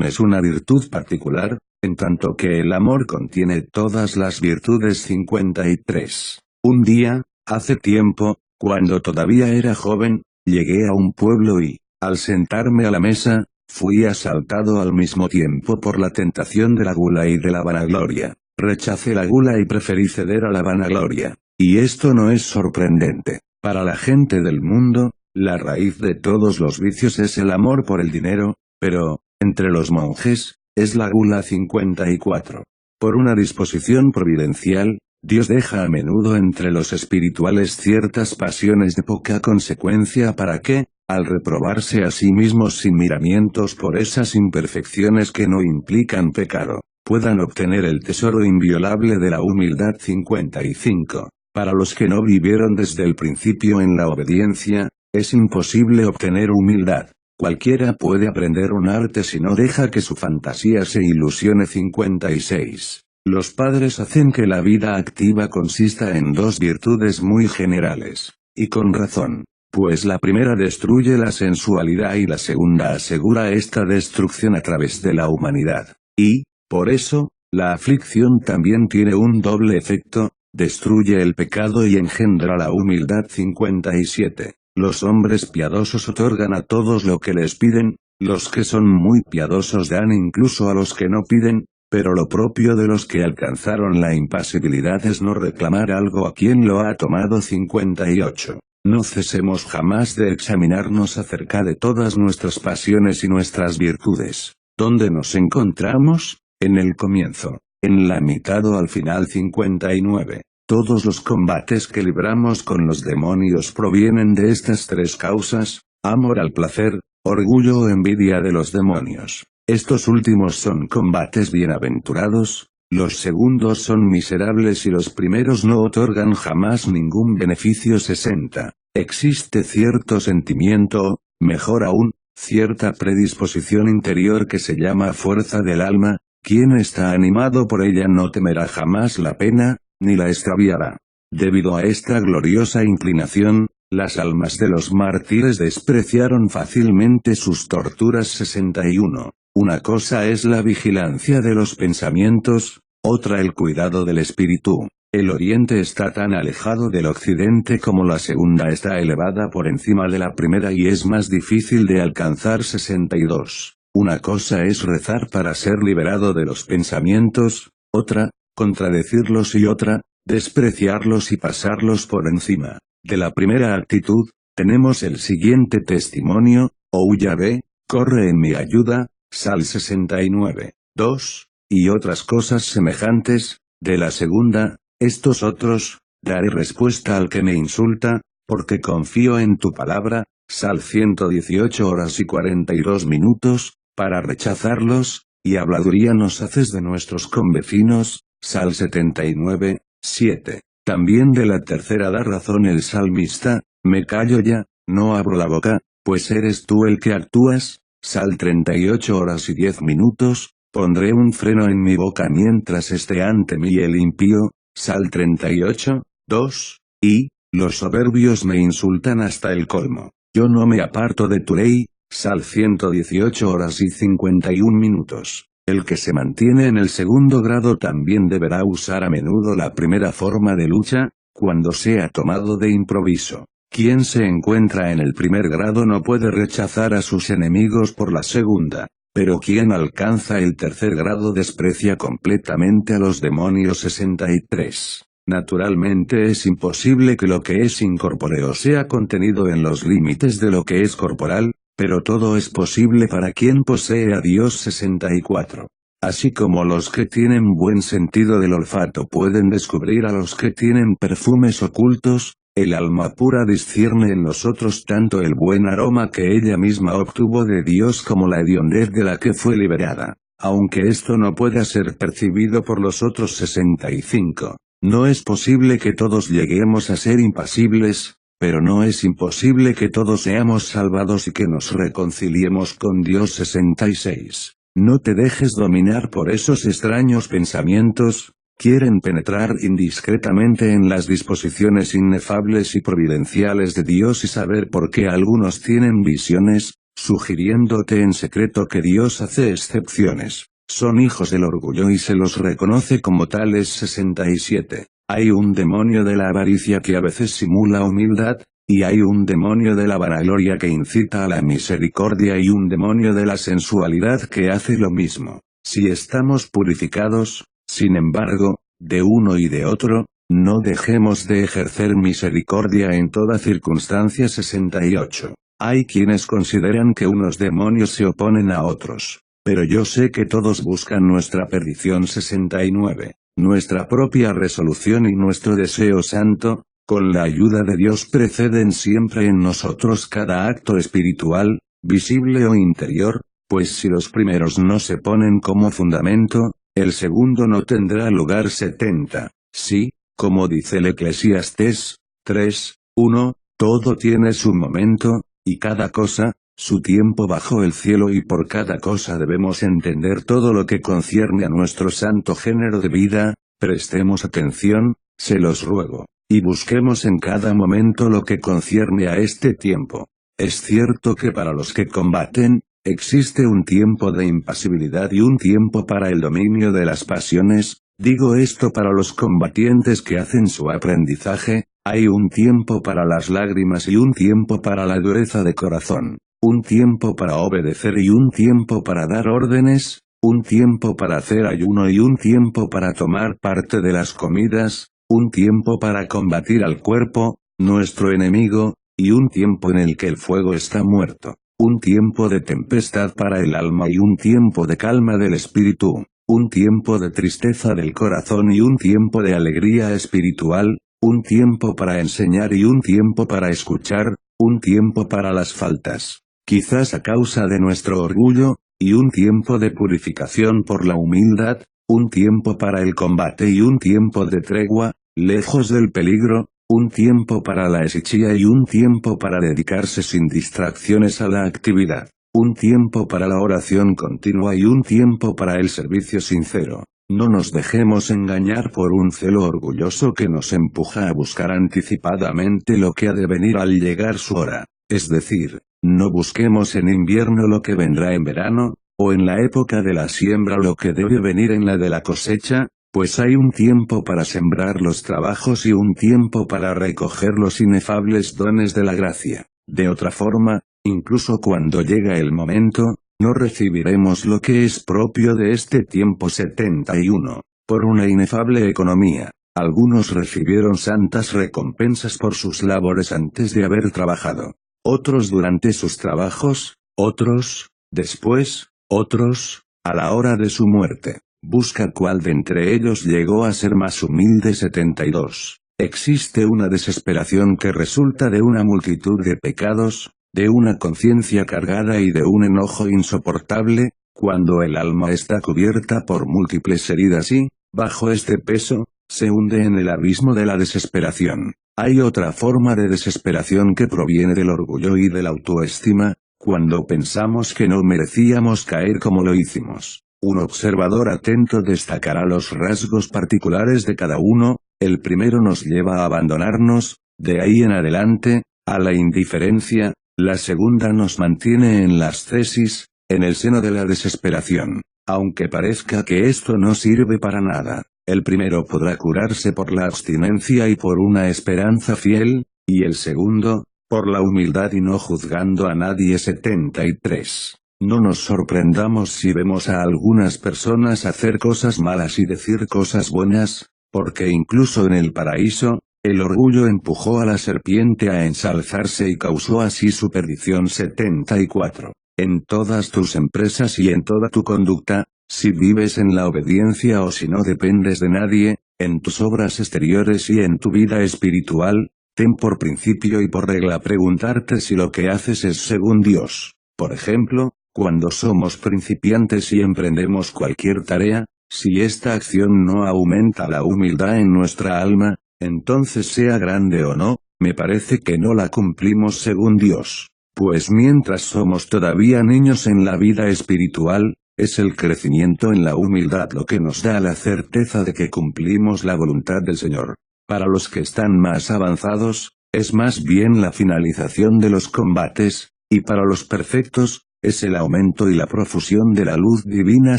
Speaker 1: es una virtud particular, en tanto que el amor contiene todas las virtudes. 53. Un día, hace tiempo, cuando todavía era joven, llegué a un pueblo y, al sentarme a la mesa, fui asaltado al mismo tiempo por la tentación de la gula y de la vanagloria. Rechacé la gula y preferí ceder a la vanagloria. Y esto no es sorprendente. Para la gente del mundo, la raíz de todos los vicios es el amor por el dinero, pero, entre los monjes, es la gula. 54. Por una disposición providencial, Dios deja a menudo entre los espirituales ciertas pasiones de poca consecuencia para que, al reprobarse a sí mismos sin miramientos por esas imperfecciones que no implican pecado, puedan obtener el tesoro inviolable de la humildad. 55. Para los que no vivieron desde el principio en la obediencia, es imposible obtener humildad. Cualquiera puede aprender un arte si no deja que su fantasía se ilusione. 56. Los padres hacen que la vida activa consista en dos virtudes muy generales, y con razón, pues la primera destruye la sensualidad y la segunda asegura esta destrucción a través de la humanidad. Y, por eso, la aflicción también tiene un doble efecto, destruye el pecado y engendra la humildad. 57. Los hombres piadosos otorgan a todos lo que les piden, los que son muy piadosos dan incluso a los que no piden, pero lo propio de los que alcanzaron la impasibilidad es no reclamar algo a quien lo ha tomado. 58. No cesemos jamás de examinarnos acerca de todas nuestras pasiones y nuestras virtudes. ¿Dónde nos encontramos? En el comienzo, en la mitad o al final. 59. Todos los combates que libramos con los demonios provienen de estas tres causas: amor al placer, orgullo o envidia de los demonios. Estos últimos son combates bienaventurados, los segundos son miserables y los primeros no otorgan jamás ningún beneficio. 60. Existe cierto sentimiento, mejor aún, cierta predisposición interior que se llama fuerza del alma. Quien está animado por ella no temerá jamás la pena, ni la extraviará. Debido a esta gloriosa inclinación, las almas de los mártires despreciaron fácilmente sus torturas. 61. Una cosa es la vigilancia de los pensamientos, otra el cuidado del espíritu. El oriente está tan alejado del occidente como la segunda está elevada por encima de la primera y es más difícil de alcanzar. 62. Una cosa es rezar para ser liberado de los pensamientos, otra, contradecirlos y otra, despreciarlos y pasarlos por encima. De la primera actitud, tenemos el siguiente testimonio: Oh Yahvé, corre en mi ayuda, Sal 69, 2, y otras cosas semejantes. De la segunda, estos otros, daré respuesta al que me insulta, porque confío en tu palabra, Sal 118 horas y 42 minutos, para rechazarlos, y habladuría nos haces de nuestros convecinos, Sal 79, 7. También de la tercera da razón el salmista: me callo ya, no abro la boca, pues eres tú el que actúas, Sal 38 horas y 10 minutos, pondré un freno en mi boca mientras esté ante mí el impío, Sal 38, 2, y, los soberbios me insultan hasta el colmo, yo no me aparto de tu ley, Sal 118 horas y 51 minutos. El que se mantiene en el segundo grado también deberá usar a menudo la primera forma de lucha, cuando sea tomado de improviso. Quien se encuentra en el primer grado no puede rechazar a sus enemigos por la segunda, pero quien alcanza el tercer grado desprecia completamente a los demonios. 63. Naturalmente es imposible que lo que es incorpóreo sea contenido en los límites de lo que es corporal, pero todo es posible para quien posee a Dios. 64. Así como los que tienen buen sentido del olfato pueden descubrir a los que tienen perfumes ocultos, el alma pura discierne en nosotros tanto el buen aroma que ella misma obtuvo de Dios como la hediondez de la que fue liberada, aunque esto no pueda ser percibido por los otros. 65. No es posible que todos lleguemos a ser impasibles, pero no es imposible que todos seamos salvados y que nos reconciliemos con Dios. 66. No te dejes dominar por esos extraños pensamientos, quieren penetrar indiscretamente en las disposiciones inefables y providenciales de Dios y saber por qué algunos tienen visiones, sugiriéndote en secreto que Dios hace excepciones. Son hijos del orgullo y se los reconoce como tales. 67. Hay un demonio de la avaricia que a veces simula humildad, y hay un demonio de la vanagloria que incita a la misericordia y un demonio de la sensualidad que hace lo mismo. Si estamos purificados, sin embargo, de uno y de otro, no dejemos de ejercer misericordia en toda circunstancia. 68. Hay quienes consideran que unos demonios se oponen a otros, pero yo sé que todos buscan nuestra perdición. 69. Nuestra propia resolución y nuestro deseo santo, con la ayuda de Dios preceden siempre en nosotros cada acto espiritual, visible o interior, pues si los primeros no se ponen como fundamento, el segundo no tendrá lugar. 70. Sí, como dice el Eclesiastés 3:1, todo tiene su momento, y cada cosa, su tiempo bajo el cielo, y por cada cosa debemos entender todo lo que concierne a nuestro santo género de vida. Prestemos atención, se los ruego, y busquemos en cada momento lo que concierne a este tiempo. Es cierto que para los que combaten, existe un tiempo de impasibilidad y un tiempo para el dominio de las pasiones. Digo esto para los combatientes que hacen su aprendizaje, hay un tiempo para las lágrimas y un tiempo para la dureza de corazón, un tiempo para obedecer y un tiempo para dar órdenes, un tiempo para hacer ayuno y un tiempo para tomar parte de las comidas, un tiempo para combatir al cuerpo, nuestro enemigo, y un tiempo en el que el fuego está muerto, un tiempo de tempestad para el alma y un tiempo de calma del espíritu, un tiempo de tristeza del corazón y un tiempo de alegría espiritual, un tiempo para enseñar y un tiempo para escuchar, un tiempo para las faltas, quizás a causa de nuestro orgullo, y un tiempo de purificación por la humildad, un tiempo para el combate y un tiempo de tregua, lejos del peligro, un tiempo para la hesichía y un tiempo para dedicarse sin distracciones a la actividad, un tiempo para la oración continua y un tiempo para el servicio sincero. No nos dejemos engañar por un celo orgulloso que nos empuja a buscar anticipadamente lo que ha de venir al llegar su hora, es decir, no busquemos en invierno lo que vendrá en verano, o en la época de la siembra lo que debe venir en la de la cosecha, pues hay un tiempo para sembrar los trabajos y un tiempo para recoger los inefables dones de la gracia. De otra forma, incluso cuando llega el momento, no recibiremos lo que es propio de este tiempo. 71. Por una inefable economía, algunos recibieron santas recompensas por sus labores antes de haber trabajado, otros durante sus trabajos, otros, después, otros, a la hora de su muerte. Busca cuál de entre ellos llegó a ser más humilde. 72. Existe una desesperación que resulta de una multitud de pecados, de una conciencia cargada y de un enojo insoportable, cuando el alma está cubierta por múltiples heridas y, bajo este peso, se hunde en el abismo de la desesperación. Hay otra forma de desesperación que proviene del orgullo y de la autoestima, cuando pensamos que no merecíamos caer como lo hicimos. Un observador atento destacará los rasgos particulares de cada uno. El primero nos lleva a abandonarnos, de ahí en adelante, a la indiferencia, la segunda nos mantiene en la ascesis, en el seno de la desesperación. Aunque parezca que esto no sirve para nada, el primero podrá curarse por la abstinencia y por una esperanza fiel, y el segundo, por la humildad y no juzgando a nadie. 73. No nos sorprendamos si vemos a algunas personas hacer cosas malas y decir cosas buenas, porque incluso en el paraíso, el orgullo empujó a la serpiente a ensalzarse y causó así su perdición. 74. En todas tus empresas y en toda tu conducta, si vives en la obediencia o si no dependes de nadie, en tus obras exteriores y en tu vida espiritual, ten por principio y por regla preguntarte si lo que haces es según Dios. Por ejemplo, cuando somos principiantes y emprendemos cualquier tarea, si esta acción no aumenta la humildad en nuestra alma, entonces sea grande o no, me parece que no la cumplimos según Dios. Pues mientras somos todavía niños en la vida espiritual, es el crecimiento en la humildad lo que nos da la certeza de que cumplimos la voluntad del Señor. Para los que están más avanzados, es más bien la finalización de los combates, y para los perfectos, es el aumento y la profusión de la luz divina.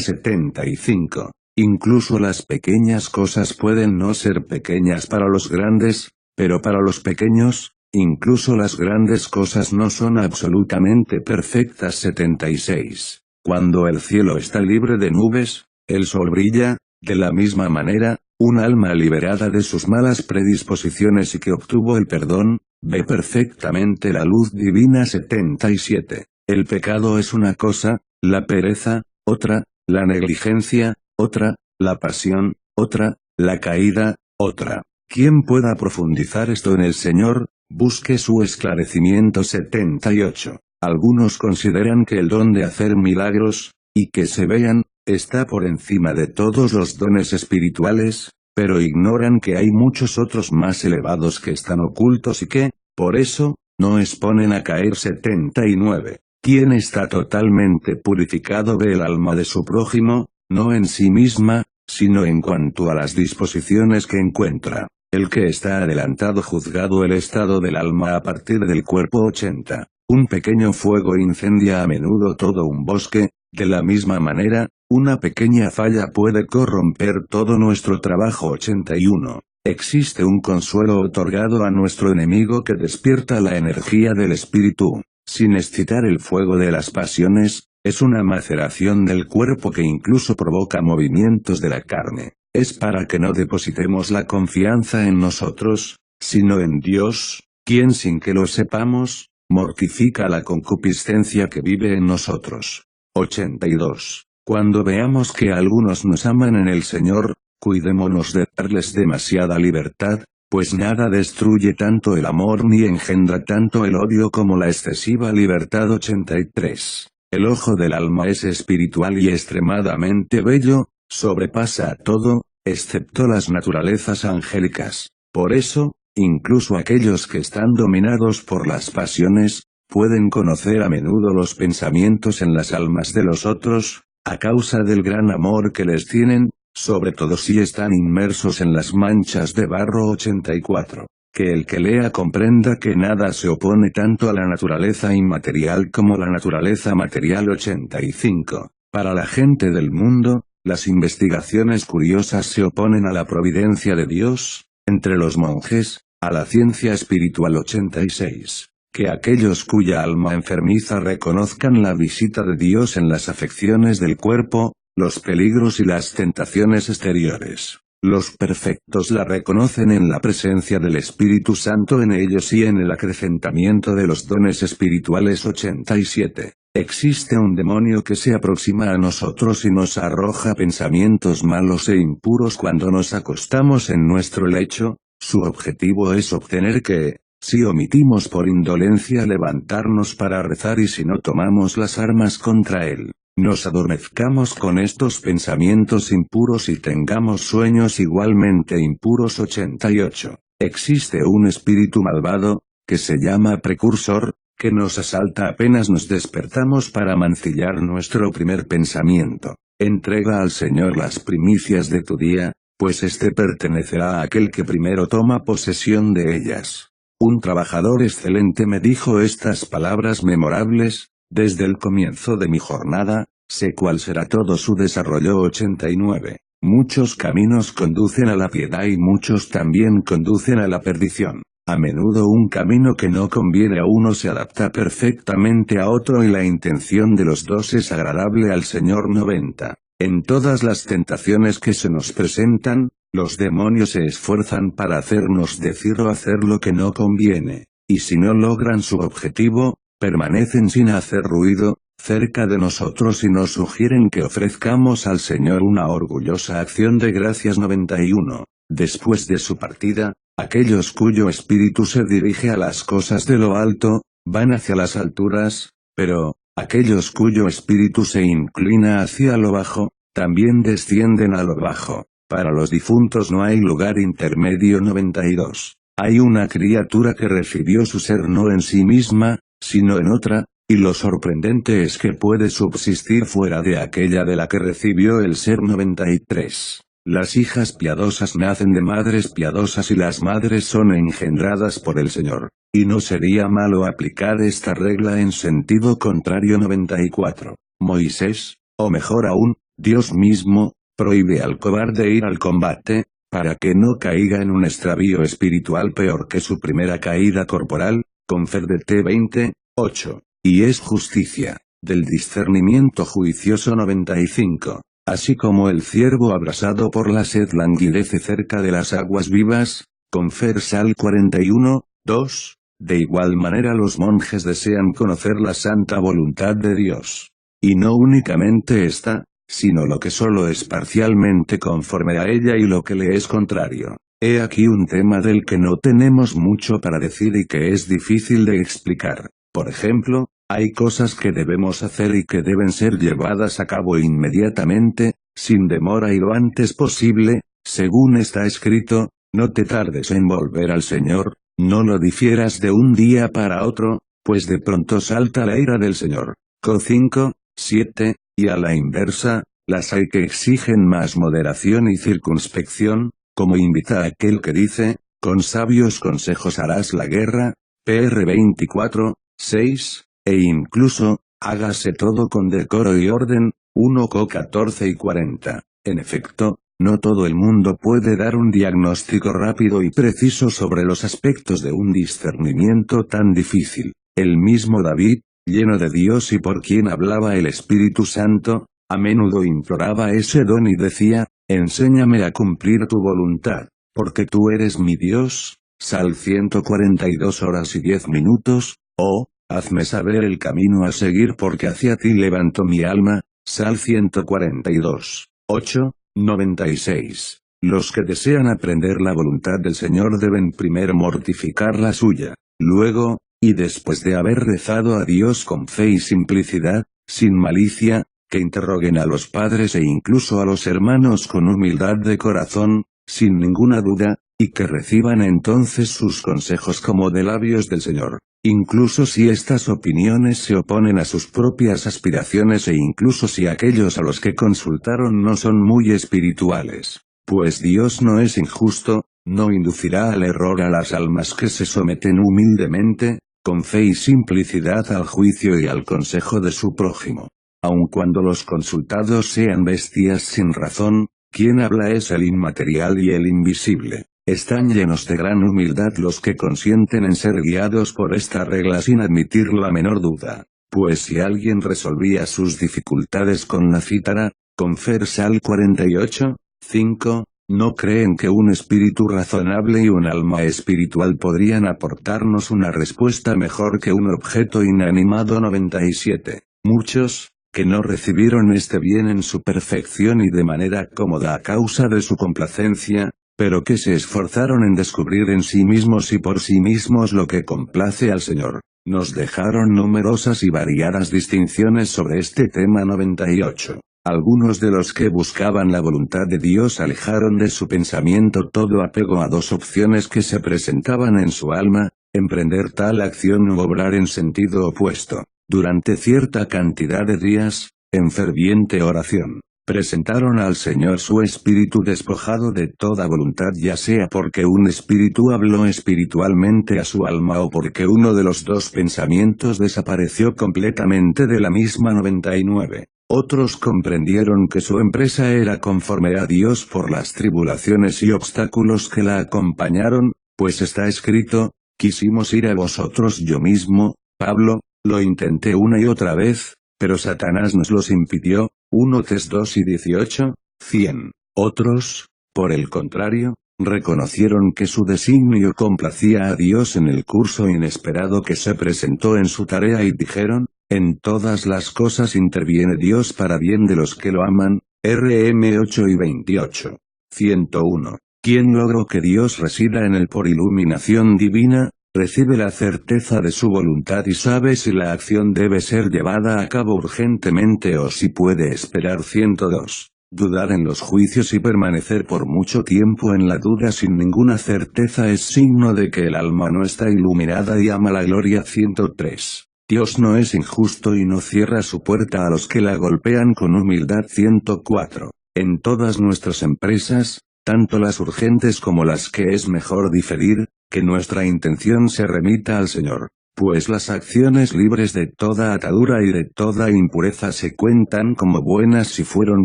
Speaker 1: 75. Incluso las pequeñas cosas pueden no ser pequeñas para los grandes, pero para los pequeños, incluso las grandes cosas no son absolutamente perfectas. 76. Cuando el cielo está libre de nubes, el sol brilla, de la misma manera, un alma liberada de sus malas predisposiciones y que obtuvo el perdón, ve perfectamente la luz divina. 77. El pecado es una cosa, la pereza, otra, la negligencia, otra, la pasión, otra, la caída, otra. Quien pueda profundizar esto en el Señor, busque su esclarecimiento. 78. Algunos consideran que el don de hacer milagros, y que se vean, está por encima de todos los dones espirituales, pero ignoran que hay muchos otros más elevados que están ocultos y que, por eso, no exponen a caer. 79. Quien está totalmente purificado ve el alma de su prójimo, no en sí misma, sino en cuanto a las disposiciones que encuentra. El que está adelantado juzgado el estado del alma a partir del cuerpo. 80. Un pequeño fuego incendia a menudo todo un bosque, de la misma manera, una pequeña falla puede corromper todo nuestro trabajo. 81. Existe un consuelo otorgado a nuestro enemigo que despierta la energía del espíritu, sin excitar el fuego de las pasiones, es una maceración del cuerpo que incluso provoca movimientos de la carne. Es para que no depositemos la confianza en nosotros, sino en Dios, quien sin que lo sepamos, mortifica la concupiscencia que vive en nosotros. 82. Cuando veamos que algunos nos aman en el Señor, cuidémonos de darles demasiada libertad, pues nada destruye tanto el amor ni engendra tanto el odio como la excesiva libertad. 83. El ojo del alma es espiritual y extremadamente bello, sobrepasa a todo, excepto las naturalezas angélicas. Por eso, incluso aquellos que están dominados por las pasiones, pueden conocer a menudo los pensamientos en las almas de los otros, a causa del gran amor que les tienen, sobre todo si están inmersos en las manchas de barro. 84. Que el que lea comprenda que nada se opone tanto a la naturaleza inmaterial como la naturaleza material. 85. Para la gente del mundo, las investigaciones curiosas se oponen a la providencia de Dios, entre los monjes, a la ciencia espiritual. 86. Que aquellos cuya alma enfermiza reconozcan la visita de Dios en las afecciones del cuerpo, los peligros y las tentaciones exteriores. Los perfectos la reconocen en la presencia del Espíritu Santo en ellos y en el acrecentamiento de los dones espirituales. 87. Existe un demonio que se aproxima a nosotros y nos arroja pensamientos malos e impuros cuando nos acostamos en nuestro lecho. Su objetivo es obtener que, si omitimos por indolencia levantarnos para rezar y si no tomamos las armas contra él, nos adormezcamos con estos pensamientos impuros y tengamos sueños igualmente impuros. 88. Existe un espíritu malvado, que se llama precursor, que nos asalta apenas nos despertamos para mancillar nuestro primer pensamiento. Entrega al Señor las primicias de tu día, pues éste pertenecerá a aquel que primero toma posesión de ellas. Un trabajador excelente me dijo estas palabras memorables: desde el comienzo de mi jornada, sé cuál será todo su desarrollo. 89. Muchos caminos conducen a la piedad y muchos también conducen a la perdición. A menudo un camino que no conviene a uno se adapta perfectamente a otro y la intención de los dos es agradable al Señor. 90. En todas las tentaciones que se nos presentan, los demonios se esfuerzan para hacernos decir o hacer lo que no conviene, y si no logran su objetivo, permanecen sin hacer ruido, cerca de nosotros y nos sugieren que ofrezcamos al Señor una orgullosa acción de gracias. 91. Después de su partida, aquellos cuyo espíritu se dirige a las cosas de lo alto, van hacia las alturas, pero, aquellos cuyo espíritu se inclina hacia lo bajo, también descienden a lo bajo. Para los difuntos no hay lugar intermedio. 92. Hay una criatura que recibió su ser no en sí misma, sino en otra, y lo sorprendente es que puede subsistir fuera de aquella de la que recibió el ser. 93. Las hijas piadosas nacen de madres piadosas y las madres son engendradas por el Señor, y no sería malo aplicar esta regla en sentido contrario. 94. Moisés, o mejor aún, Dios mismo, prohíbe al cobarde ir al combate, para que no caiga en un extravío espiritual peor que su primera caída corporal, Confer de T. 20, 8. Y es justicia, del discernimiento juicioso. 95. Así como el ciervo abrasado por la sed languidece cerca de las aguas vivas, Confer Sal 41, 2, de igual manera los monjes desean conocer la santa voluntad de Dios. Y no únicamente esta, sino lo que solo es parcialmente conforme a ella y lo que le es contrario. He aquí un tema del que no tenemos mucho para decir y que es difícil de explicar. Por ejemplo, hay cosas que debemos hacer y que deben ser llevadas a cabo inmediatamente, sin demora y lo antes posible, según está escrito, no te tardes en volver al Señor, no lo difieras de un día para otro, pues de pronto salta la ira del Señor. Co 5, 7, y a la inversa, las hay que exigen más moderación y circunspección, como invita aquel que dice, con sabios consejos harás la guerra, PR 24, 6, e incluso, hágase todo con decoro y orden, 1 Co 14 y 40. En efecto, no todo el mundo puede dar un diagnóstico rápido y preciso sobre los aspectos de un discernimiento tan difícil. El mismo David, lleno de Dios y por quien hablaba el Espíritu Santo, a menudo imploraba ese don y decía, enséñame a cumplir tu voluntad, porque tú eres mi Dios. Sal 142 horas y 10 minutos, oh, hazme saber el camino a seguir porque hacia ti levanto mi alma. Sal 142, 8, 96. Los que desean aprender la voluntad del Señor deben primero mortificar la suya, luego, y después de haber rezado a Dios con fe y simplicidad, sin malicia, que interroguen a los padres e incluso a los hermanos con humildad de corazón, sin ninguna duda, y que reciban entonces sus consejos como de labios del Señor, incluso si estas opiniones se oponen a sus propias aspiraciones e incluso si aquellos a los que consultaron no son muy espirituales, pues Dios no es injusto, no inducirá al error a las almas que se someten humildemente, con fe y simplicidad al juicio y al consejo de su prójimo. Aun cuando los consultados sean bestias sin razón, quien habla es el inmaterial y el invisible. Están llenos de gran humildad los que consienten en ser guiados por esta regla sin admitir la menor duda, pues si alguien resolvía sus dificultades con la cítara, Confer Sal 48, 5, ¿no creen que un espíritu razonable y un alma espiritual podrían aportarnos una respuesta mejor que un objeto inanimado? 97. Muchos, que no recibieron este bien en su perfección y de manera cómoda a causa de su complacencia, pero que se esforzaron en descubrir en sí mismos y por sí mismos lo que complace al Señor, nos dejaron numerosas y variadas distinciones sobre este tema. 98. Algunos de los que buscaban la voluntad de Dios alejaron de su pensamiento todo apego a dos opciones que se presentaban en su alma, emprender tal acción u obrar en sentido opuesto, durante cierta cantidad de días, en ferviente oración. Presentaron al Señor su espíritu despojado de toda voluntad, ya sea porque un espíritu habló espiritualmente a su alma o porque uno de los dos pensamientos desapareció completamente de la misma. 99. Otros comprendieron que su empresa era conforme a Dios por las tribulaciones y obstáculos que la acompañaron, pues está escrito, quisimos ir a vosotros yo mismo, Pablo, lo intenté una y otra vez, pero Satanás nos los impidió. 1 Tes 2 y 18, 100. Otros, por el contrario, reconocieron que su designio complacía a Dios en el curso inesperado que se presentó en su tarea y dijeron, en todas las cosas interviene Dios para bien de los que lo aman, Rm 8 y 28. 101. Quien logró que Dios resida en él por iluminación divina, recibe la certeza de su voluntad y sabe si la acción debe ser llevada a cabo urgentemente o si puede esperar. 102. Dudar en los juicios y permanecer por mucho tiempo en la duda sin ninguna certeza es signo de que el alma no está iluminada y ama la gloria. 103. Dios no es injusto y no cierra su puerta a los que la golpean con humildad. 104. En todas nuestras empresas, tanto las urgentes como las que es mejor diferir, que nuestra intención se remita al Señor, pues las acciones libres de toda atadura y de toda impureza se cuentan como buenas si fueron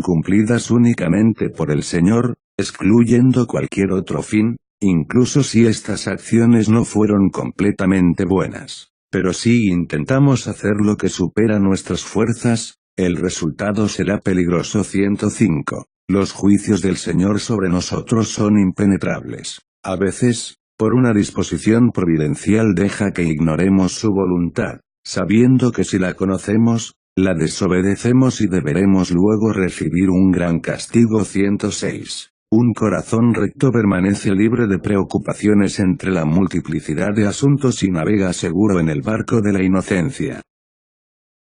Speaker 1: cumplidas únicamente por el Señor, excluyendo cualquier otro fin, incluso si estas acciones no fueron completamente buenas. Pero si intentamos hacer lo que supera nuestras fuerzas, el resultado será peligroso. 105. Los juicios del Señor sobre nosotros son impenetrables. A veces, por una disposición providencial deja que ignoremos su voluntad, sabiendo que si la conocemos, la desobedecemos y deberemos luego recibir un gran castigo. 106. Un corazón recto permanece libre de preocupaciones entre la multiplicidad de asuntos y navega seguro en el barco de la inocencia.